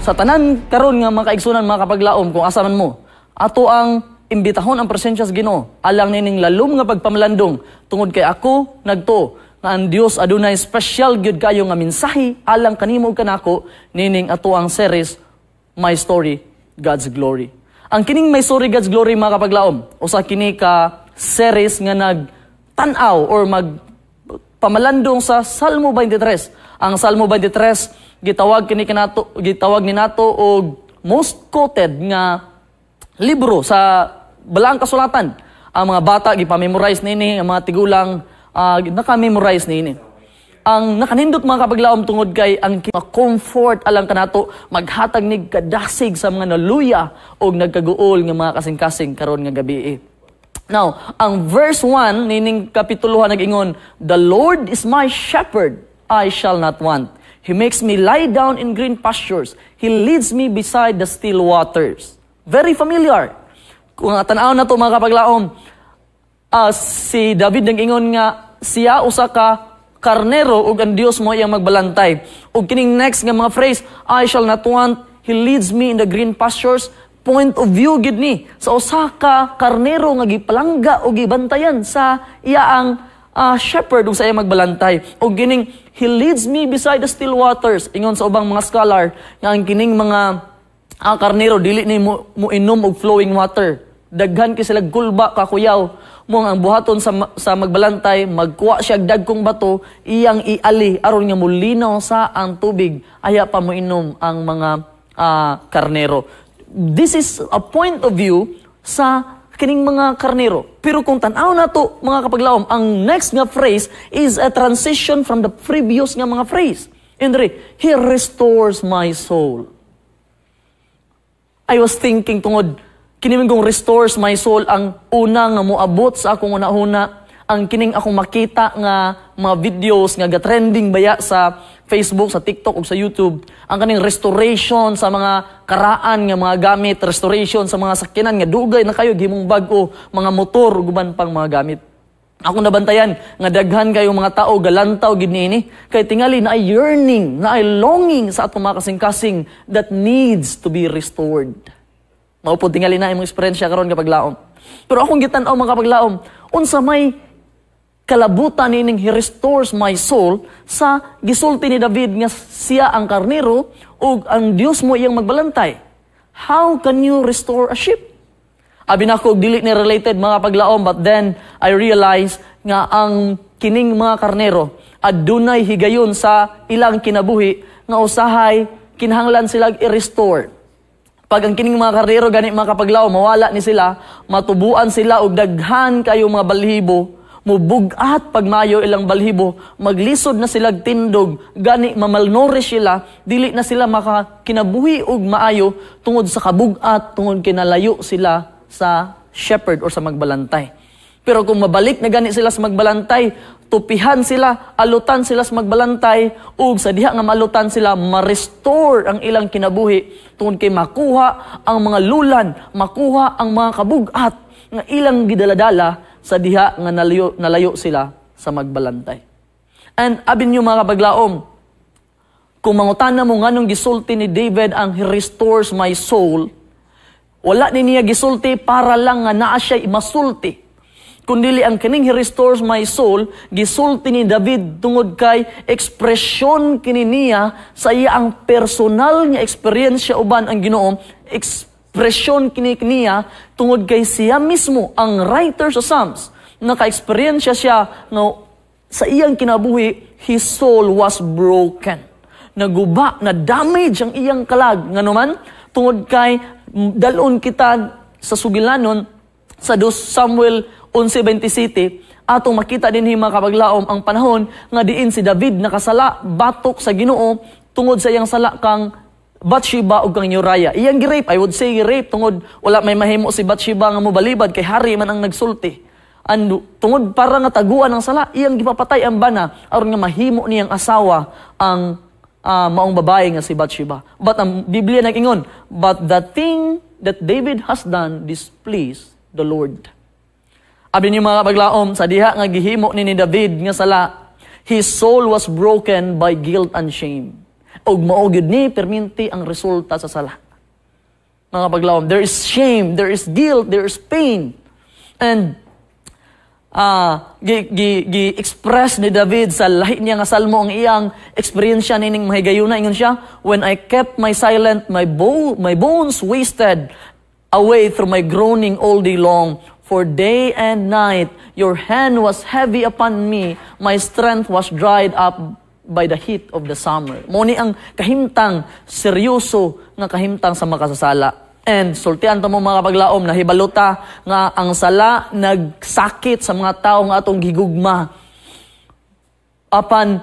sa tanan karon nga mga kaigsunan, mga kapaglaom, kung asa man mo, ato ang imbitahon ang presensya sa Ginoo, alang nining lalom nga pagpamalandong, tungod kay ako nagto nga ang Dios adunay special gyud kayo nga mensahe alang kanimo ug kanako nining ato ang series My Story, God's Glory. Ang kining My Story, God's Glory, mga kapaglaom, usa kini ka series nga nagtan-aw or magpamalandong sa Salmo 23. Ang Salmo 23 gitawag ni nato og most quoted nga libro sa balaang kasulatan. Ang mga bata gipamemorize nini, ang mga tigulang naka-memorize nini. Ang nakanindot, mga kapaglaom, tungod kay ang comfort alang kanato maghatag nig kadasig sa mga naluya og nagkaguol nga mga kasing-kasing karon nga gabi. Now, ang verse 1 nining kapitulo nag-ingon, "The Lord is my shepherd, I shall not want. He makes me lie down in green pastures. He leads me beside the still waters." Very familiar. Kung tanaw na to, mga kapaglaom, si David nag-ingon nga siya usa ka karnero ug ang Dios mo iyang magbalantay. Ug kining next nga mga phrase, "I shall not want, He leads me in the green pastures." Point of view gid ni sa usa ka karnero nga gipalangga o gibantayan sa iyaang shepherd ug sa iyang magbalantay. Ug kining "He leads me beside the still waters." Ingon sa ubang mga scholar nga ang kining mga karnero dili ni mo inom og flowing water. Daghan kay sila gulba kakuyaw. Mo ang buhaton sa magbalantay, magkuha siya dagkong bato, iyang iali aron nga mulinaw sa ang tubig. Aya pa mo inom ang mga karnero. This is a point of view sa kining mga karnero. Pero kung tanaw na to, mga kapaglaom, ang next nga phrase is a transition from the previous nga mga phrase. Indri, "He restores my soul." I was thinking tungod, kining kong restores my soul, ang una nga moabot sa akong una-una, ang kining akong makita nga mga videos nga ga-trending baya sa Facebook, sa TikTok ug sa YouTube, ang kaning restoration sa mga karaan nga mga gamit, restoration sa mga sakyanan nga dugay na kayo gihimong bag-o, mga motor ug uban pang mga gamit. Ako nabantayan nga daghan kayo mga tao galantaw gid niini kay tingali na ay yearning, na ay longing sa atong mga kasing-kasing that needs to be restored. Mao po tingali na imong eksperyensya karon kapag laom. Pero akong gitan-aw, mga kapaglaom, unsa may kalabutan nining "He restores my soul" sa gisulti ni David nga siya ang karnero ug ang Dios mo iyang magbalantay. How can you restore a sheep? Abi na ko dili ni related, mga paglaom, but then I realized nga ang kining mga karnero adunay higayon sa ilang kinabuhi nga usahay kinahanglan sila i-restore. Pag ang kining mga karnero gani, mga kapaglaom, mawala ni sila, matubuan sila og daghan kayo mga balhibo, mubugat pagmayo ilang balhibo, maglisod na sila tindog, gani mamalnourish sila, dili na sila makakinabuhi og maayo tungod sa kabugat, tungod kinalayo sila sa shepherd or sa magbalantay. Pero kung mabalik na gani sila sa magbalantay, tupihan sila, alutan sila sa magbalantay, ug sa diha nga malutan sila, ma-restore ang ilang kinabuhi tungod kay makuha ang mga lulan, makuha ang mga kabugat nga ilang gidaladala sa diha nga nalayo sila sa magbalantay. And abin nyo, mga kapaglaom, kung mangutana mo nganong gisulti ni David ang "He restores my soul", wala ni niya gisulti para lang nga naa siya masulti. Kundili ang kining "He restores my soul", gisulti ni David tungod kay ekspresyon kini niya sa iya ang personal nga eksperyensya uban ang Ginoo, ekspresyon kini niya tungod kay siya mismo ang writer sa Psalms. Naka-eksperyensya siya nga sa iyang kinabuhi, his soul was broken. Naguba, na damage ang iyang kalag. Nga naman, tungod kay dalon kita sa sugilanon sa 2 Samuel 11:27, atong makita din mga kapaglaom ang panahon nga diin si David nakasala batok sa Ginoo tungod sa iyang sala kang Bathsheba ug kang Uriah. Iyang gi-rape, I would say gi-rape tungod wala may mahimo si Bathsheba nga mobalibad kay hari man ang nagsulti. Tungod para nga taguan ang sala, iyang gipapatay ang bana aron nga mahimo niyang asawa ang maong babae nga si Bathsheba. But ang Biblia nag-ingon, "But the thing that David has done displeased the Lord." Abi niyo, mga kapaglaom, sa diha nga gihimo ni David nga sala, his soul was broken by guilt and shame. Og mao gyud ni perminti ang resulta sa sala. Mga kapaglawom, there is shame, there is guilt, there is pain. And gi-express ni David sa lahi niya nga salmo ang iyang eksperyensya nining mahigayuna ingon siya, when I kept my silent, my bones wasted away through my groaning all day long. For day and night your hand was heavy upon me, my strength was dried up by the heat of the summer. Mao ni ang kahimtang seryoso nga kahimtang sa makasasala. And sultian ta mo mga kapaglaom, nahibaluta nga ang sala nagsakit sa mga tao nga atong gigugma. Apan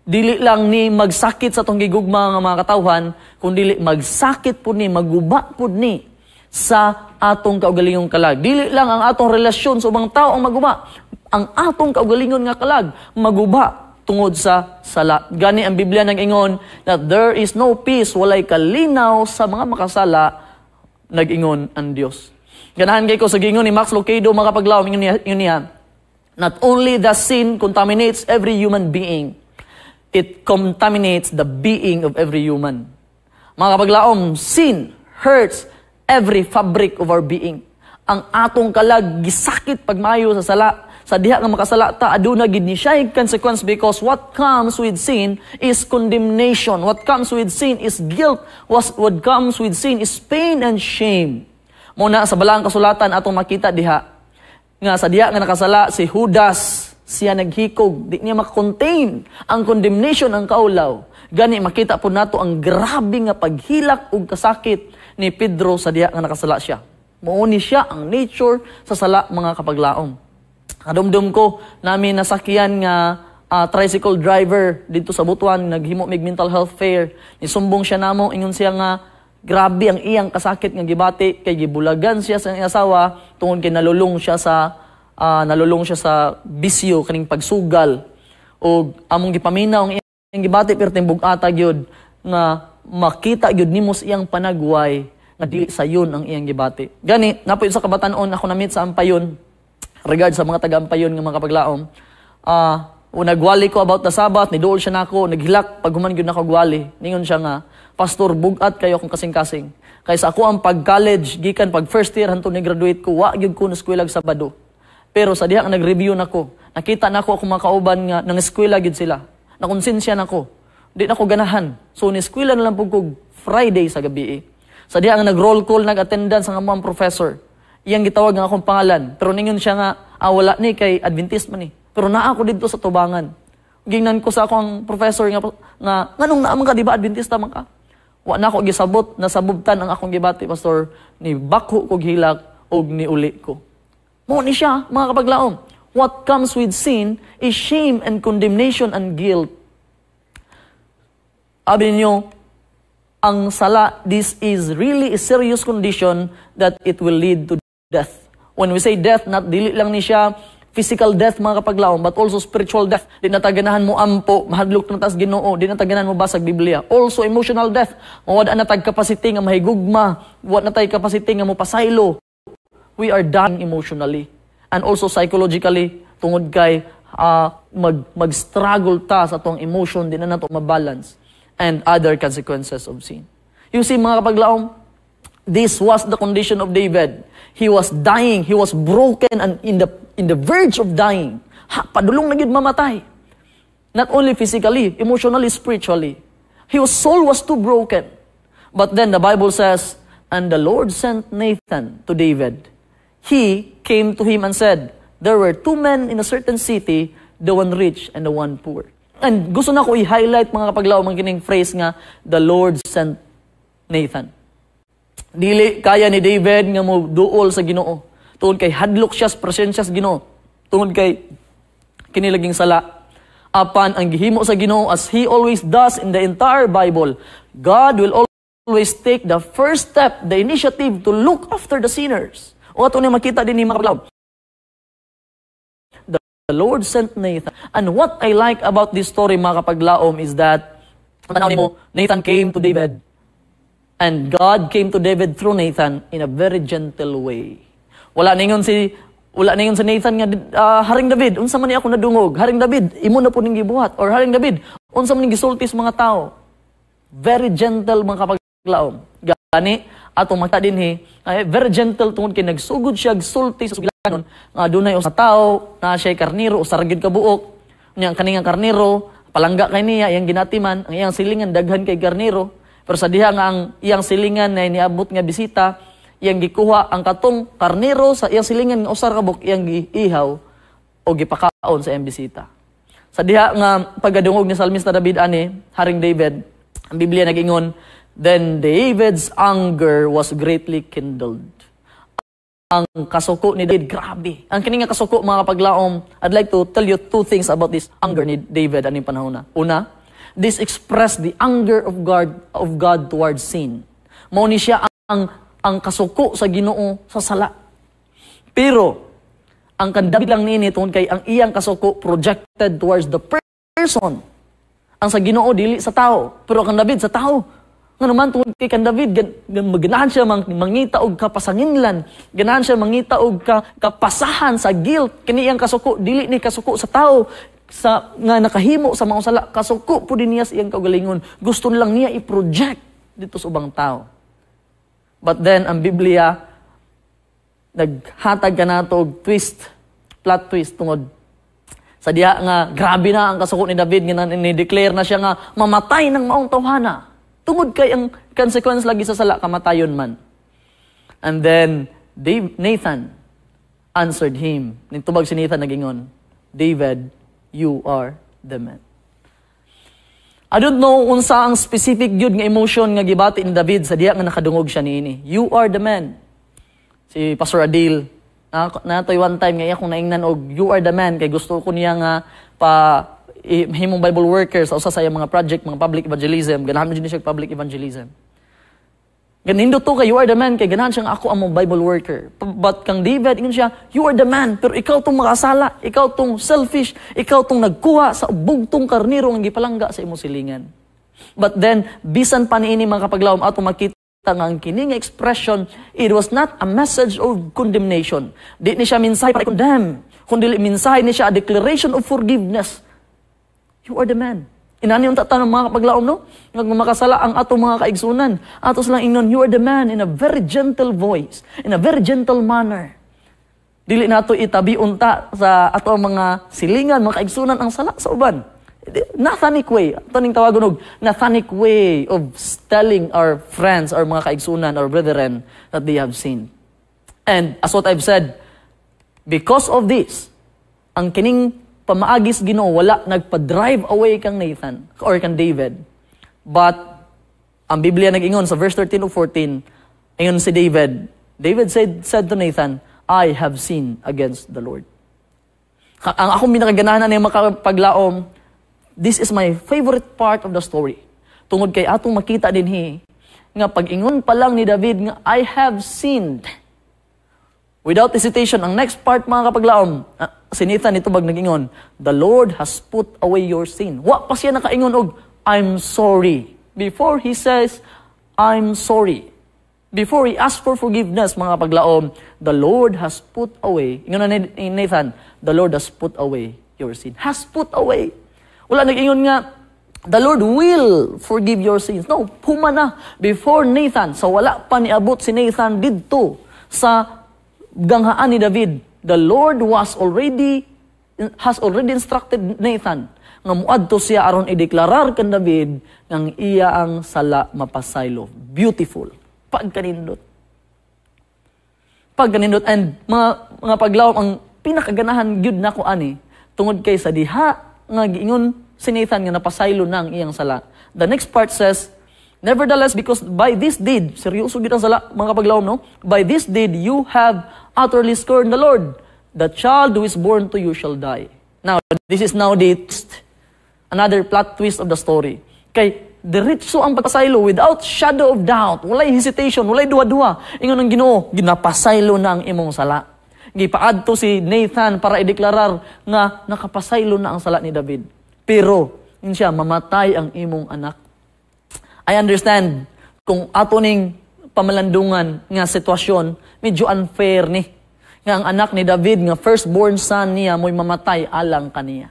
dili lang ni magsakit sa atong gigugma nga mga katawhan, kundi magsakit pud ni, maguba pud ni sa atong kaugalingong kalag. Dili lang ang atong relasyon sa ubang tao ang maguba, ang atong kaugalingon nga kalag maguba tungod sa sala. Gani ang Biblia nag-ingon that there is no peace, walay kalinaw sa mga makasala, nag-ingon ang Dios. Ganahan kay ko sa gingon ni Max Lucado, mga kapaglaw, yun niya, not only the sin contaminates every human being, it contaminates the being of every human. Mga kapaglaom, sin hurts every fabric of our being. Ang atong kalag, gisakit pagmayo sa sala, sa diha nga makasala ta, aduna gid ni siya consequence, because what comes with sin is condemnation. What comes with sin is guilt. What comes with sin is pain and shame. Muna sa balang kasulatan atong makita diha nga sa diha nga nakasala si Judas, siya naghikog, di niya makakontain ang condemnation ang kaulaw. Gani makita po nato ang grabe nga paghilak ug kasakit ni Pedro sa diha nga nakasala siya. Mao ni siya ang nature sa sala, mga kapaglaom. Kadumdum ko, namin nasakyan nga tricycle driver dito sa Butuan, naghimo mig mental health fair. Nisumbong siya namo, ingon siya nga, grabe ang iyang kasakit nga gibati, kay gibulagan siya sa iyang asawa, tungod kay nalulong siya sa bisyo, kaning pagsugal. O among gipaminaw ang iyang gibati, pero timbug-ata gyud nga makita gyud nimo sa iyang panagway, nga dili sayon ang iyang gibati. Gani, napoy sa kabatanon, ako namit sa Ampayon, regard sa mga taga-Ampayon nga mga kapaglaom, nagwali ko about the Sabbath, nidool siya nako, naghilak, pag human yun nako gwali, ningon siya nga, Pastor, bugat kayo akong kasing-kasing. Kaysa ako ang pag-college, gikan pag first year, hanto ni-graduate ko, wa gyud ko na eskwela Sabado. Pero sa diha nga nag-review nako, nakita nako akong mga kauban nga, nang eskwela gyud sila. Nakonsensya nako, di nako ganahan. So, ni-eskwela na lang po ko Friday sa gabi. Sa diha nga nag-roll call, nag-attendance ang among professor. Iyang gitawag nga akong pangalan. Pero ningon siya nga, wala ni kay Adventist man ni. Pero naa ako dito sa tubangan. Gingnan ko sa akong professor nga nganong naamang ka, di ba Adventista man ka? Wa na ako gisabot, nasabubtan ang akong gibati, Pastor, ni bakho ko hilak og ni uli ko. Mo ni siya, mga kapaglaom. What comes with sin is shame and condemnation and guilt. Abi niyo, ang sala, this is really a serious condition that it will lead to death. When we say death, not dili lang ni siya physical death, mga kapaglaom, but also spiritual death. Di nataganahan mo ampo, mahadlok na tas Ginoo, di nataganahan mo basag Biblia. Also emotional death. Mawad na tag capacity nga mahigugma, wad na tay capacity nga mo pasaylo. We are dying emotionally and also psychologically, tungod kay mag-struggle ta sa atong emotion, di na nato mabalance, and other consequences of sin. You see, mga kapaglaom, this was the condition of David. He was dying, he was broken and in the verge of dying. Padulong na gid mamatay. Not only physically, emotionally, spiritually. His soul was too broken. But then the Bible says, and the Lord sent Nathan to David. He came to him and said, there were two men in a certain city, the one rich and the one poor. And gusto na ko i-highlight, mga kapaglaw, mga kining phrase nga, the Lord sent Nathan. Dili kaya ni David nga mo duol sa Ginoo. Tungod kay hadlok siya sa presensya sa Ginoo. Tungod kay kinilaging sala. Apan ang gihimo sa Ginoo, as He always does in the entire Bible, God will always take the first step, the initiative to look after the sinners. O ato ni makita din ni mga kapaglaw. The Lord sent Nathan. And what I like about this story, mga kapaglaom, is that Nathan came to David. And God came to David through Nathan in a very gentle way. Wala ningon si Nathan nga, Haring David, unsa man ni ako nadungog? Haring David, imo na po ning gibuhat. Or Haring David, unsa man ning gisulti sa mga tao? Very gentle mga kapaglaom. Gani, atong magta dinhi, very gentle tungod kay nagsugod siya, sulti sa sugilanon, nga dunay usa tao, na siya karniro, o saragid ka buok, niyang kaningang karniro, palangga kay niya, iyang ginatiman, ang iyang silingan, daghan kay karniro, pero sa diha nga ang iyang silingan na niabot nga bisita, iyang gikuha ang katong karniro sa iyang silingan nga usar ka buok, iyang giihaw, o gipakaon sa iyang bisita. Sa diha nga paggadungog ni Salmista David ani, Haring David, ang Biblia nag-ingon, then David's anger was greatly kindled. Ang kasuko ni David, grabe. Ang kining nga kasuko mga kapaglaom, I'd like to tell you two things about this anger ni David aning panahon na. Una, this expressed the anger of God towards sin. Mao ni siya ang kasuko sa Ginoo sa sala. Pero ang kan David lang niini tungod kay ang iyang kasuko projected towards the person. Ang sa Ginoo dili sa tao, pero kan David sa tao. Nga naman tungod kay kan David ganahan siya mangita og kapasanginlan, ganahan siya mangita og kapasahan sa guilt kini iyang kasuko dili ni kasuko sa tao sa nga nakahimo sa mga sala, kasuko po din niya sa iyang kaugalingon. Gusto lang niya i-project dito sa ubang tao. But then ang Biblia naghatag ka na ito plot twist tungod. Sa diha nga, grabe na ang kasuko ni David, nga ni-declare na siya nga, mamatay ng maong tawhana. Tungod kay ang consequence lagi sa sala, kamatayon man. And then, Nathan answered him. Nitubag si Nathan nagingon, David, you are the man. I don't know unsa ang specific yun nga emotion nga gibati ni David sa diha nga nakadungog siya niini. You are the man. Si Pastor Adil, natoy one time nga akong naingnan og you are the man kay gusto ko niya nga himong Bible workers sa usa sa mga project, mga public evangelism, ganahan mo din siya public evangelism. Ganindo to kay you are the man kay ganahan siya nga ako ang Bible worker. But kang David ingon siya, you are the man pero ikaw tong makasala, ikaw tong selfish, ikaw tong nagkuha sa bugtong karniro nga gipalangga sa imong silingan. But then bisan pa niini mga kapaglaom ato makita ang kining expression, it was not a message of condemnation. Di ni siya mensahe para condemn, kundi mensahe ni siya a declaration of forgiveness. You are the man. Inani yung tatanong mga kapaglaom, no? Nga makasala ang ato mga kaigsunan. Ato silang ingnon, you are the man in a very gentle voice, in a very gentle manner. Dili nato itabi unta sa ato mga silingan, mga kaigsunan ang sala sa uban. Nathanic way. Ito ning tawagon og Nathanic way of telling our friends, our mga kaigsunan, our brethren that they have sinned. And as what I've said, because of this, ang kining pamaagis Ginoo wala nagpa-drive away kang Nathan or kang David. But ang Biblia nag-ingon sa verse 13 o 14, ingon si David said to Nathan, I have sinned against the Lord. Ang akong binakaganahan na makapaglaom, this is my favorite part of the story. Tungod kay atong makita dinhi nga pag-ingon pa lang ni David nga I have sinned. Without hesitation, ang next part mga kapaglaom, si Nathan itubag nag-ingon, the Lord has put away your sin. Wa pa siya nakaingon og I'm sorry. Before he says I'm sorry. Before he asks for forgiveness mga kapaglaom, the Lord has put away. Ingon na ni Nathan, the Lord has put away your sin. Has put away. Wala nag-ingon nga, the Lord will forgive your sins. No, huma na. Before Nathan, sa wala pa niabot si Nathan didto sa ganghaan ni David, the Lord has already instructed Nathan nga muadto siya aron ideklarar kan David ng iya ang sala mapasaylo. Beautiful. Pagkanindot. And mga paglaom, ang pinakaganahan gyud nako ani tungod kay sa diha nga giingon si Nathan nga napasaylo na ang iyang sala. The next part says, nevertheless, because by this deed, seryoso gid ang sala, mga kapaglaom, no? By this deed, you have utterly scorned the Lord. The child who is born to you shall die. Now, this is now another plot twist of the story. Kay, diretso ang pagpasaylo without shadow of doubt, walay hesitation, walay duwa-duwa. Ingon ang Ginoo, ginapasaylo na ang imong sala. Gipaadto si Nathan para ideklarar nga nakapasaylo na ang sala ni David. Pero, yun siya, mamatay ang imong anak. I understand kung ato ning pamalandungan nga sitwasyon, medyo unfair ni. Nga ang anak ni David, nga firstborn son niya, mo'y mamatay alang kaniya.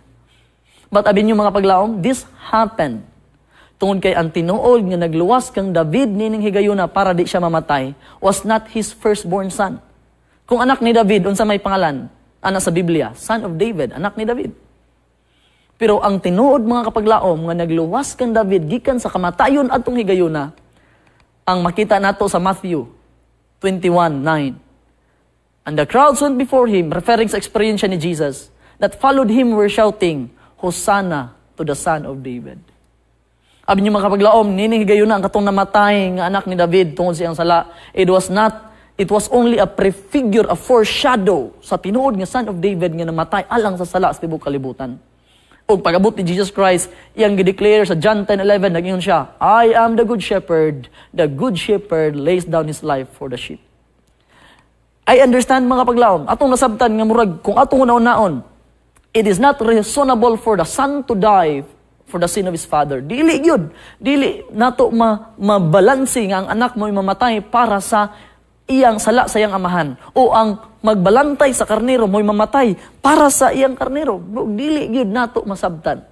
But abin nyo mga paglaom, this happened Tungod kay ang tinuod nga nagluwas kang David nining higayuna para di siya mamatay was not his firstborn son. Kung anak ni David, unsa may pangalan? Ana sa Biblia, son of David, anak ni David. Pero ang tinuod mga kapaglaom nga nagluwas kang David gikan sa kamatayon adtong higayuna, ang makita nato sa Matthew 21:9. And the crowds went before him, referring sa experience ni Jesus, that followed him were shouting, Hosanna to the Son of David. Abi niyo mga kapaglaom, nining higayuna ang katong namatay nga anak ni David tungod siyang sala. It was only a prefigure, a foreshadow sa tinuod nga Son of David nga namatay alang sa sala sa tibuok kalibutan. O pag-abot ni Jesus Christ, iyang gideclare sa John 10:11, nag-ingon siya, I am the good shepherd lays down his life for the sheep. I understand mga kapaglaom, atong nasabtan nga murag, kung atong unaon-naon, it is not reasonable for the son to die for the sin of his father. Dili yun. Dili nato mabalansi nga ang anak mo mamatay para sa iyang sala sa iyang amahan. O ang magbalantay sa karnero mo'y mamatay para sa iyang karnero. Dili yun nato masabtan.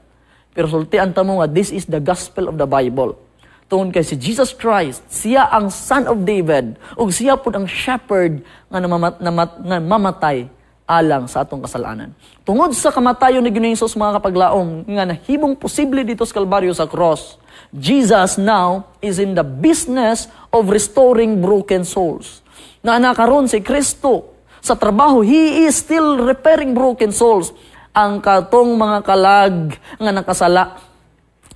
Pero sultian ta mo nga, this is the gospel of the Bible. Tungod kay si Jesus Christ, siya ang Son of David, o siya po ang shepherd nga mamatay alang sa atong kasalanan. Tungod sa kamatayon ni Ginoong Hesus mga kapaglaom, nga nahimong posible dito sa Kalbaryo sa cross, Jesus now is in the business of restoring broken souls. Na nakaroon si Kristo sa trabaho, He is still repairing broken souls. Ang katong mga kalag nga nakasala,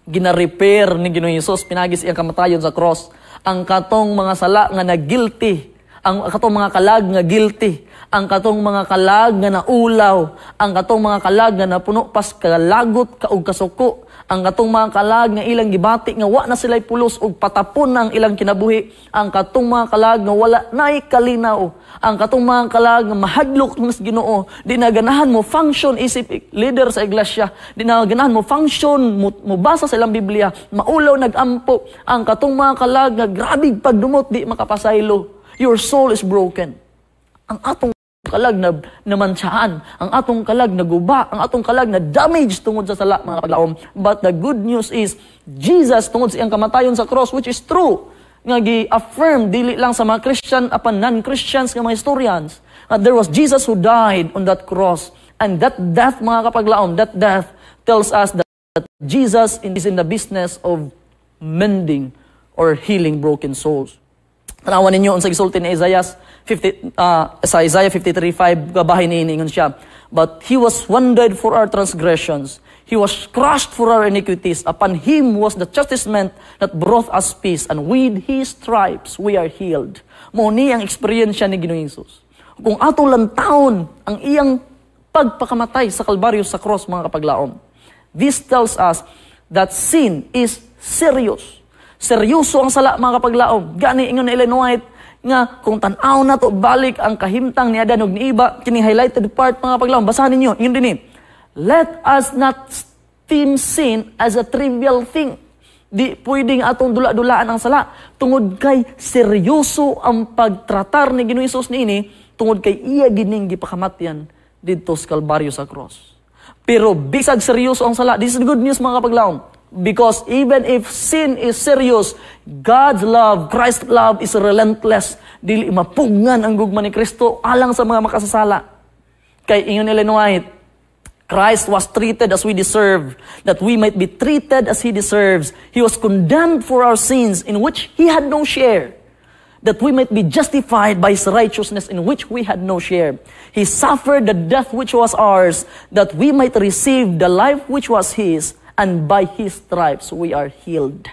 gina-repair ni Ginoong Hesus, pinagis iyang kamatayon sa cross. Ang katong mga sala nga na-guilty, ang katong mga kalag nga guilty, ang katong mga kalag nga naulaw, ang katong mga kalag nga napuno pas kalagot kaug kasuko, ang katong mga kalag nga ilang gibati nga wa na sila'y pulos ug patapon na ang ilang kinabuhi, ang katong mga kalag nga wala naay kalinaw, ang katong mga kalag nga mahadlok ng Ginoo, di na ganahan mo function isip leader sa iglesia, di na ganahan mo function mo basa sa ilang Biblia, maulaw nagampo, ang katong mga kalag nga grabig pagdumot di makapasaylo. Your soul is broken. Ang atong kalag na namansyaan, ang atong kalag na guba, ang atong kalag na damage tungod sa sala, mga kapaglaom. But the good news is, Jesus tungod sa iyang kamatayon sa cross, which is true, nga gi-affirm, dili lang sa mga Christian, apan non-Christians, nga mga historians, that there was Jesus who died on that cross. And that death, mga kapaglaom, that death tells us that Jesus is in the business of mending or healing broken souls. Tanawan ninyo sa gisulti ni Isaiah 53:5, gabahin niiningon siya. But He was wounded for our transgressions. He was crushed for our iniquities. Upon Him was the chastisement that brought us peace. And with His stripes we are healed. Muni ang experience ni Ginoong Hesus. Kung atong lantawon ang iyang pagpakamatay sa Kalbaryo sa cross, mga kapaglaom, this tells us that sin is serious. Seryoso ang sala, mga kapaglaom. Gani ingon ni Ellen White nga kung tan-aw na to balik ang kahimtang ni Adan ug ni Eva, kini highlighted part, mga kapaglaom. Basahan ninyo, yun din let us not esteem sin as a trivial thing. Di pwedeng atong dula-dulaan ang sala. Tungod kay seryoso ang pagtratar ni Ginoong Hesus niini, tungod kay iya gining gipakamatyan didto sa Kalbaryo sa cross. Pero bisag seryoso ang sala, this is good news, mga kapaglaom. Because even if sin is serious, God's love, Christ's love is relentless. Dili mapugngan ang gugma ni Kristo alang sa mga makasasala. Kay ingon ni Ellen White, Christ was treated as we deserve, that we might be treated as He deserves. He was condemned for our sins in which He had no share, that we might be justified by His righteousness in which we had no share. He suffered the death which was ours, that we might receive the life which was His, and by His stripes we are healed.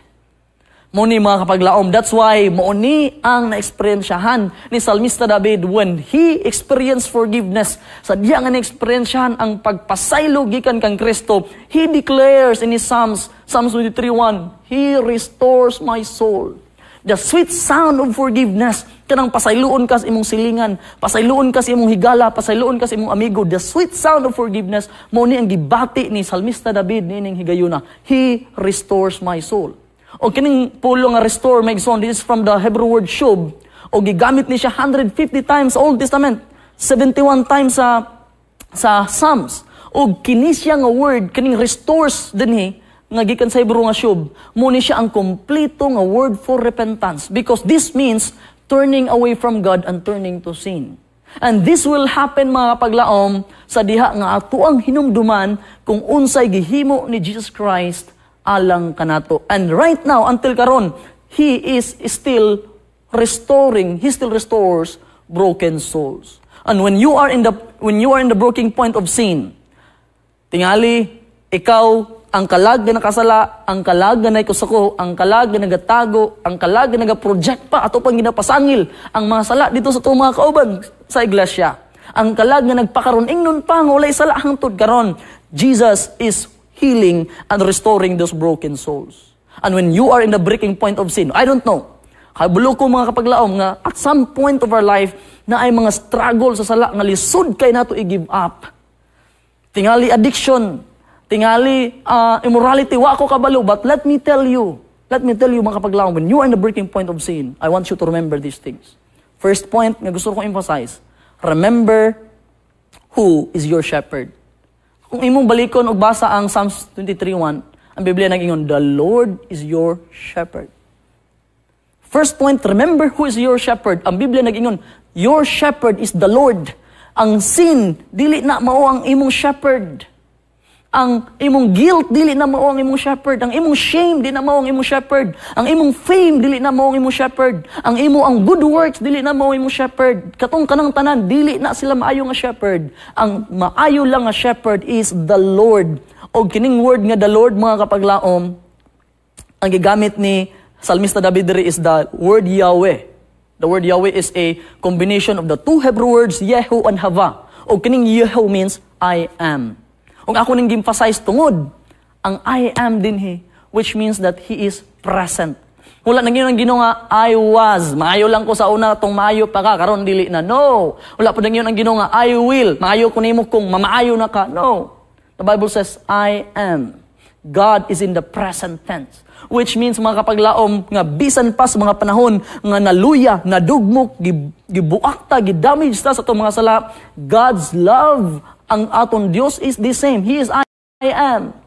Muni, mga kapaglaom, that's why mauni ang na-experiensyahan ni Salmista David when he experienced forgiveness. Sadya nga na-experiensyahan ang pagpasaylo gikan kang Kristo. He declares in his Psalms 23:1, He restores my soul. The sweet sound of forgiveness, kanang pasayloon ka sa imong silingan, pasayloon ka sa imong higala, pasayloon ka sa imong amigo. The sweet sound of forgiveness, muni ang gibati ni Salmista David nining higayuna. He restores my soul. O kining pulo nga restore, may son, this is from the Hebrew word shub. O gigamit ni siya 150 times sa Old Testament, 71 times sa Psalms. O kini siya nga word, kining restores dinhi, nga gikan sa Hebrew nga syub, muni siya ang kompleto nga word for repentance. Because this means turning away from God and turning to sin. And this will happen, mga kapaglaom, sa diha nga ato ang hinumduman kung unsay gihimo ni Jesus Christ alang kanato. And right now, until karon, He still restores broken souls. And when you are in the breaking point of sin, tingali, ikaw, ang kalag na nakasala, ang kalag na naikusako, ang kalag na nagatago, ang kalag na nagaproject pa, ato pang ginapasangil, ang mga sala dito sa itong mga kauban sa iglesia. Ang kalag na nagpakaroon, ingnon pa, nga walay sala hangtod karon. Jesus is healing and restoring those broken souls. And when you are in the breaking point of sin, I don't know, habulo ko mga kapaglaom nga at some point of our life na ay mga struggle sa sala nga lisod kay nato i-give up. Tingali addiction, tingali immorality, wa ko kabalo. But let me tell you mga kapaglaom, when you are in the breaking point of sin, I want you to remember these things. First point nga gusto ko emphasize, remember who is your shepherd. Kung imong balikon og basa ang Psalms 23:1, ang Biblia nag-ingon, the Lord is your shepherd. First point, remember who is your shepherd. Ang Biblia nag-ingon, your shepherd is the Lord. Ang sin, dili na mao ang imong shepherd. Ang imong guilt, dili na mao ang imong shepherd. Ang imong shame, dili na mao ang imong shepherd. Ang imong fame, dili na mao ang imong shepherd. Ang good works, dili na mao ang imong shepherd. Katong kanang tanan, dili na sila maayo nga shepherd. Ang maayo lang nga shepherd is the Lord. O kining word nga the Lord, mga kapaglaom, ang gigamit ni Salmista David is the word Yahweh. The word Yahweh is a combination of the two Hebrew words, Yehu and Hava. O kining Yehu means, I am. Kung ako ning emphasize tungod, ang I am dinhi, which means that He is present. Wala nang yun ang Ginoo nga, I was. Maayo lang ko sa una, tong maayo pa ka, karon dili na. No. Wala pa nang yun ang Ginoo nga, I will. Maayo ko nimo kung mamaayo na ka. No. The Bible says, I am. God is in the present tense. Which means, mga kapaglaom, nga bisan pa sa mga panahon nga naluya, nadugmok, gibuakta, gidamage ta sa itong mga sala, God's love, ang aton Dios is the same. He is I am.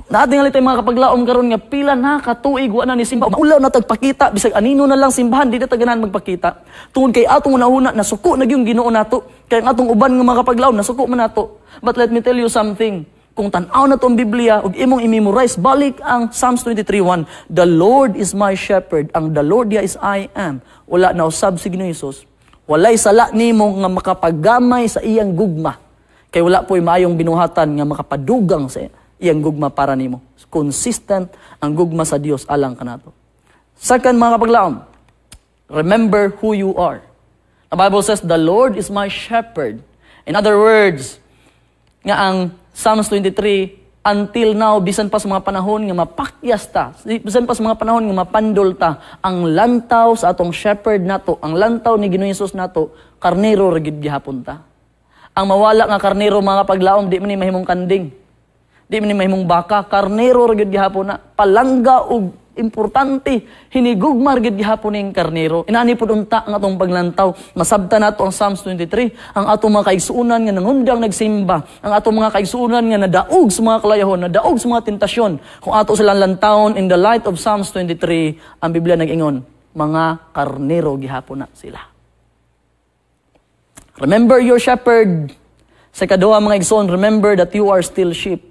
Nating alitay mga kapaglaom karon nga pila na katuig wa na ni simba. Maulaw na tagpakita bisag anino na lang simbahan di na taganan magpakita. Tungod kay atong unahuna nasuko na gyung Ginoo nato. Kay ang atong uban nga mga kapaglaom nasuko man nato. But let me tell you something. Kung tan-aw na tong Biblia ug imong i-memorize balik ang Psalms 23:1, the Lord is my shepherd. Ang the Lord is I am. Wala na usab si Ginoong Hesus. Walay sala nimo nga makapagamay sa iyang gugma. Kay wala po'y maayong binuhatan nga makapadugang sa iyang gugma para nimo. Consistent ang gugma sa Dios alang kanato. Second, mga kapaglaom, remember who you are. The Bible says, the Lord is my shepherd. In other words, nga ang Psalms 23, until now, bisan pa sa mga panahon nga mapakyas ta, bisan pa sa mga panahon nga mapandol ta, ang lantaw sa atong shepherd nato, ang lantaw ni Ginoong Hesus nato, karnero rigid gihapon ta. Ang mawala nga karnero, mga paglaom, di man ni mahimong kanding, di man ni mahimong baka, karnero rigid gihapon na, palangga og importante, hinigugma rigid gihapon ning karnero. Inani pud unta nga atong paglantaw, masabta nato ang Psalms 23, ang atong mga kaigsuonan nga nangundang nagsimba, ang atong mga kaigsuonan nga nadaog sa mga kalayahon, nadaog sa mga tentasyon. Kung ato silang lantawon in the light of Psalms 23, ang Biblia nag-ingon, mga karnero gihapon na sila. Remember your shepherd. Sa ikaduha, mga igsoon, remember that you are still sheep.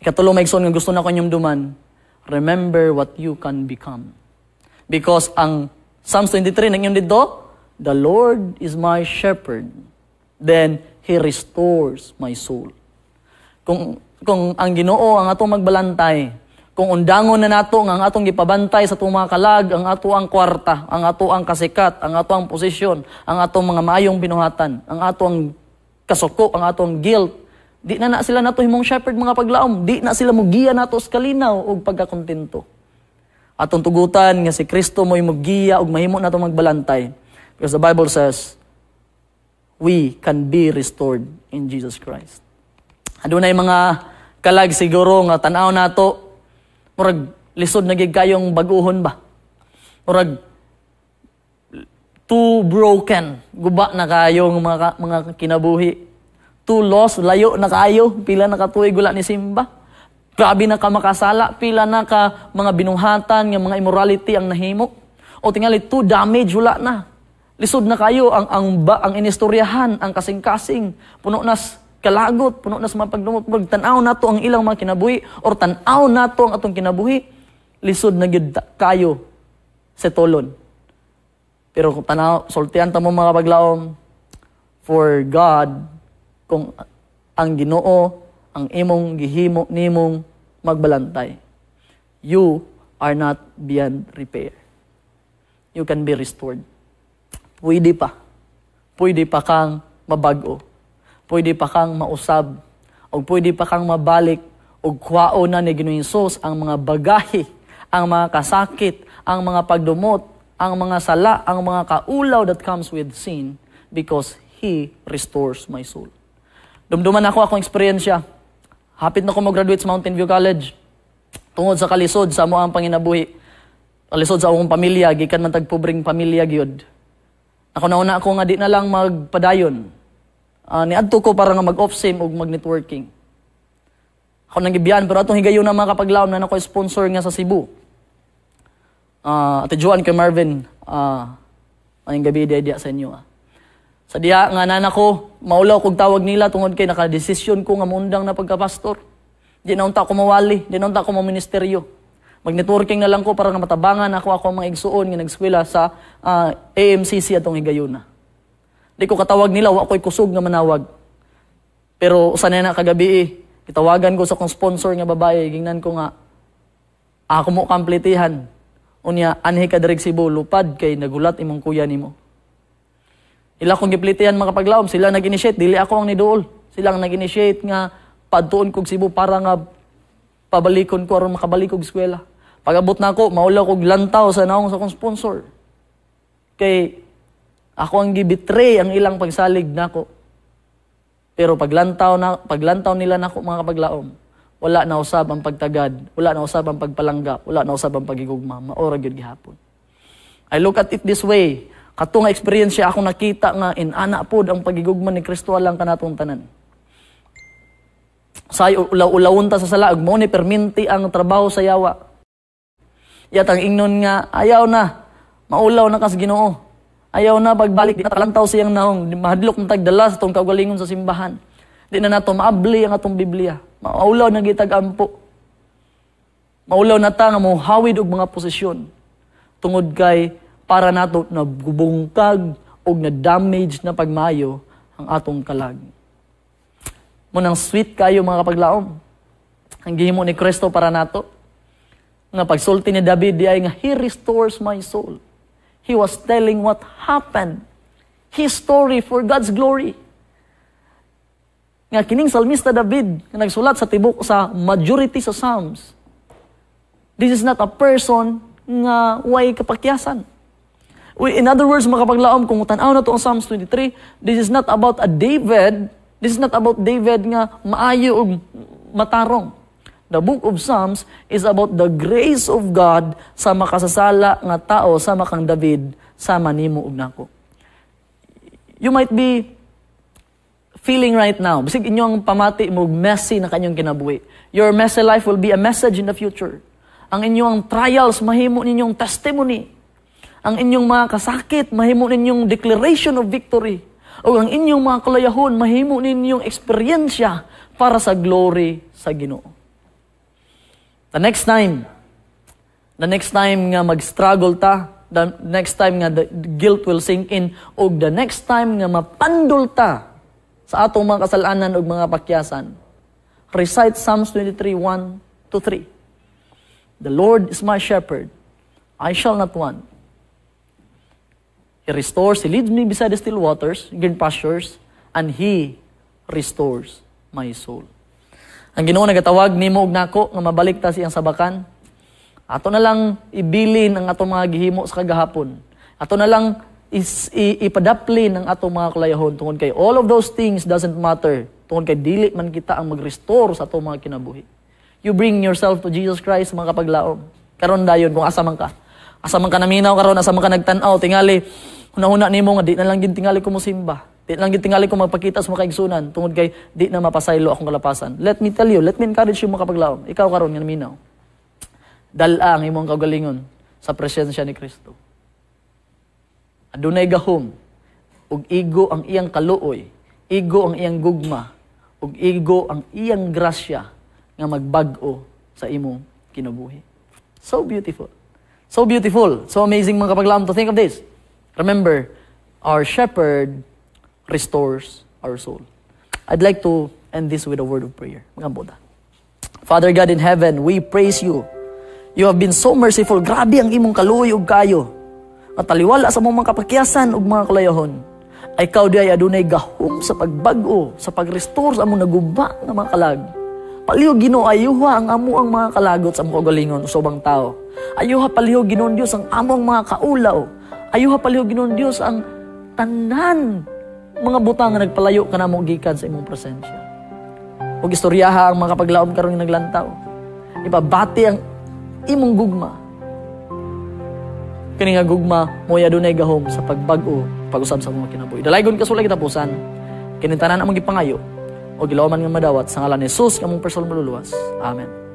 Ikatulo, mga igsoon, nga gusto na ko inyong duman, remember what you can become. Because ang Psalms 23, nang yun dito, the Lord is my shepherd. Then, He restores my soul. Kung ang Ginoo ang atong magbalantay, kung undangon na nato ang atong gipabantay sa atong mga kalag, ang ato ang kwarta, ang ato ang kasikat, ang ato ang posisyon, ang atong mga maayong binuhatan, ang ato ang kasuko, ang ato ang guilt, di na sila nato himong shepherd, mga paglaom. Di na sila mugiya nato sa kalinaw o pagkakontento. Atong tugutan nga si Kristo mo'y mugiya o mahimo nato magbalantay. Because the Bible says, we can be restored in Jesus Christ. Adunay mga kalag siguro nga tanaw nato, murag lisod na gid kayong baguhon ba? Murag too broken, guba na kayong mga kinabuhi. Too lost, layo na kayo, pila nakatuig wala ni simba. Grabe na ka makasala, pila na ka mga binuhatan, nga mga immorality ang nahimo. O tingali, to damage, wala na. Lisod na kayo ang inistoryahan, ang kasing-kasing, puno nas kalagot, puno nas mapagdumot, tanaw na to ang ilang mga kinabuhi, or tanaw na to ang atong kinabuhi, lisod na gyud kayo sa tolon. Pero kung tanaw, sultihan ta mo mga paglaom, for God, kung ang Ginoo, ang imong gihimo nimong magbalantay, you are not beyond repair. You can be restored. Pwede pa kang mabago. Pwede pa kang mausab. O pwede pa kang mabalik. O kwao na ni Ginoong Hesus ang mga bagahe, ang mga kasakit, ang mga pagdumot, ang mga sala, ang mga kaulaw that comes with sin, because He restores my soul. Dumduman ako akong eksperyensya. Hapit na ko mag-graduate sa Mountain View College. Tungod sa kalisod sa amo ang panginabuhi. Kalisod sa akong pamilya, gikan man tagpubring pamilya gyud. Ako nauna ako nga di na lang magpadayon. Niadto ko para nga mag-off-sim o mag-networking. Ako nang gibiyan, pero atong higayon na mga kapaglaom na ako sponsor nga sa Cebu. Ate Joan kay Marvin, ang gabi diya sa inyo. Sa diha nga nana ko, maulaw kog tawag nila tungod kay naka-desisyon ko nga mundang na pagka-pastor. Di na unta ko mawali, di na unta ko ma-ministeryo. Mag-networking na lang ko para nga matabangan ako mga igsuon nga nagskwela sa AMCC atong higayuna. Di ko katawag nila, wa ko'y kusog nga manawag. Pero sanay na kagabi, kitawagan ko sa kong sponsor nga babae, gingnan ko nga, ako mo kamplitihan. Unya, anhi ka direk Cebu, lupad kay nagulat imong kuya nimo. Ila kong giplitihan mga paglaom, sila nag-initiate, dili ako ang niduol. Sila ang nag-initiate nga padtuon kog Cebu para nga pabalikon ko aron makabalik og eskwela. Pag-abot na ako, maulaw kog lantaw sa naong sa akong sponsor. Kay ako ang gibitray ang ilang pagsalig nako. Pero paglantaw nila nako mga kapaglaom, wala na usab ang pagtagad, wala na usab ang pagpalangga, wala na usab ang pagigugma, maora gyud gihapon. I look at it this way, kato nga experience akong nakita nga inana pod ang pagigugma ni Kristo lang kanatong tanan. Say ulaw-ulawon ta sa sala ug mo ni perminti ang trabaho sa yawa. Yatang ingnon nga ayaw na maulaw na kas Ginoo. Ayaw na pagbalik di natalantaw siyang naong mahadlok ng tagdala sa tong kaugalingon sa simbahan. Di na nato maabli ang atong Biblia. Maulaw na gitag-ampo. Maulaw na ta nga mohawid og mga posisyon tungod kay para nato na gubungkag og na damage na pagmayo ang atong kalag. Munang sweet kayo mga kapaglaom. Ang gihimo ni Kristo para nato. Nga pagsulti ni David di ay nga, He restores my soul. He was telling what happened. His story for God's glory. Nga kining salmista David, nga nagsulat sa tibok sa majority sa Psalms. This is not a person nga way kapakyasan. In other words, mga kapaglaom, kung tanaw na to ang Psalms 23, this is not about a David. This is not about David nga maayo o matarong. The book of Psalms is about the grace of God sa makasasala nga tao sama kang David sama nimo ug nako. You might be feeling right now, bisig inyong pamati mo messy na kanyang kinabuhi. Your messy life will be a message in the future. Ang inyong trials mahimo ninyong testimony. Ang inyong mga kasakit mahimo ninyong declaration of victory. O ang inyong mga kalayahon, mahimo ninyong eksperyensya para sa glory sa Ginoo. The next time nga mag-struggle ta, the next time nga the guilt will sink in, o the next time nga mapandol ta sa atong mga kasalanan o mga pakyasan, recite Psalms 23:1-3. The Lord is my shepherd, I shall not want. He restores, He leads me beside the still waters, green pastures, and He restores my soul. Ang Ginoo nagatawag nimo ug nako nga mabalik ta siyang sabakan. Ato na lang ibilin ang atong mga gihimo sa kagahapon. Ato na lang ipadaplin ang atong mga kalayahon tungod kay all of those things doesn't matter. Tungod kay dili man kita ang mag-restore sa atong mga kinabuhi. You bring yourself to Jesus Christ mga kapaglaom. Karon dayon kung asa man ka. Asa man ka naminaw karon, asa man ka nagtan-aw tingali. Hunahuna nimo nga di na lang gid tingali ko mo simba. Di lang gitingali ko magpakita sa mga kaigsunan tungod kay di na mapasaylo akong kalapasan. Let me tell you, let me encourage you mga kapaglaom. Ikaw karon nga naminaw. Dala ang imong kagalingon sa presensya ni Kristo. Adunay gahom ug igo ang iyang kaluoy, igo ang iyang gugma, ug igo ang iyang grasya nga magbag-o sa imong kinabuhi. So beautiful. So beautiful. So amazing mga kapaglaom to think of this. Remember, our shepherd restores our soul. I'd like to end this with a word of prayer. Mga Buddha. Father God in heaven, we praise you. You have been so merciful. Grabe ang imong kaluoy ug kayo. At taliwala sa mga kapakyasan ug mga kalayahon. Ay ikaw di ay adunay gahom sa pagbag-o, sa pag-restore sa among nagumba nga mga kalag. Paliho Ginoo ayuha ang amo ang mga kalagot sa mga galingon sa ubang tao. Ayuha paliho Ginoon Dios ang among mga kaulaw. Ayuha paliho Ginoon Dios ang tanan mga butang nga nagpalayo kanamo gikan sa imong presensya. Ug istoryaha ang mga kapaglaom karon nga naglantaw. Ipabati ang imong gugma. Kini nga gugma mo'y adunay gahom sa pagbag-o, pag-usab sa mga kinabuhi. Dalaygon kasulay kitapusan, kini tanan among gipangayo o gilawaman nga madawat sa ngalan ni Jesus nga among personal maluluwas. Amen.